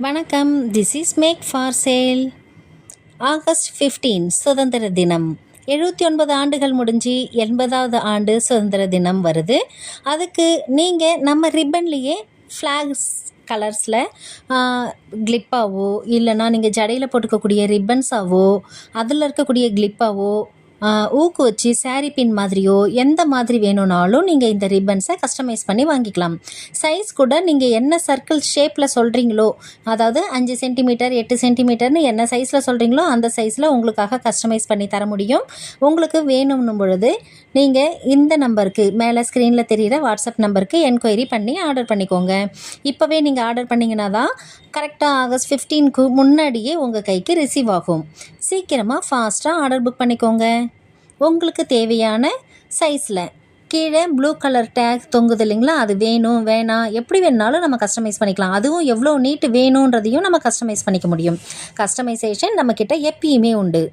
வணக்கம். This is make for sale. August 15 சுதந்திர தினம். 79 ஆண்டுகள் முடிஞ்சு 80வது ஆண்டு சுதந்திர தினம் வருது. அதுக்கு நீங்கள் நம்ம ரிப்பன்லேயே ஃப்ளாக்ஸ் கலர்ஸில் கிளிப்பாவோ இல்லைனா நீங்கள் ஜடையில் போட்டுக்கக்கூடிய ரிப்பன்ஸாவோ அதில் இருக்கக்கூடிய கிளிப்பாவோ ஊக்கு வச்சு சாரீ பின் மாதிரியோ எந்த மாதிரி வேணும்னாலும் நீங்கள் இந்த ரிப்பன்ஸை கஸ்டமைஸ் பண்ணி வாங்கிக்கலாம். சைஸ் கூட நீங்கள் என்ன சர்க்கிள் ஷேப்பில் சொல்கிறீங்களோ, அதாவது 5 சென்டிமீட்டர் 8 சென்டிமீட்டர்னு என்ன சைஸில் சொல்கிறீங்களோ அந்த சைஸில் உங்களுக்காக கஸ்டமைஸ் பண்ணி தர முடியும். உங்களுக்கு வேணும்னும் பொழுது நீங்கள் இந்த நம்பருக்கு மேலே ஸ்க்ரீனில் தெரிகிற வாட்ஸ்அப் நம்பருக்கு என்கொயரி பண்ணி ஆர்டர் பண்ணிக்கோங்க. இப்போவே நீங்கள் ஆர்டர் பண்ணிங்கன்னா தான் கரெக்டாக ஆகஸ்ட் 15க்கு முன்னாடியே உங்கள் கைக்கு ரிசீவ் ஆகும். சீக்கிரமாக ஃபாஸ்ட்டாக ஆர்டர் புக் பண்ணிக்கோங்க. உங்களுக்கு தேவையான சைஸில் கீழே ப்ளூ கலர் டேக் தொங்குது இல்லைங்களா, அது வேணும் வேணாம் எப்படி வேணுனாலும் நம்ம கஸ்டமைஸ் பண்ணிக்கலாம். அதுவும் எவ்வளோ நீட்டு வேணுன்றதையும் நம்ம கஸ்டமைஸ் பண்ணிக்க முடியும். கஸ்டமைசேஷன் நம்மக்கிட்ட எப்பயுமே உண்டு.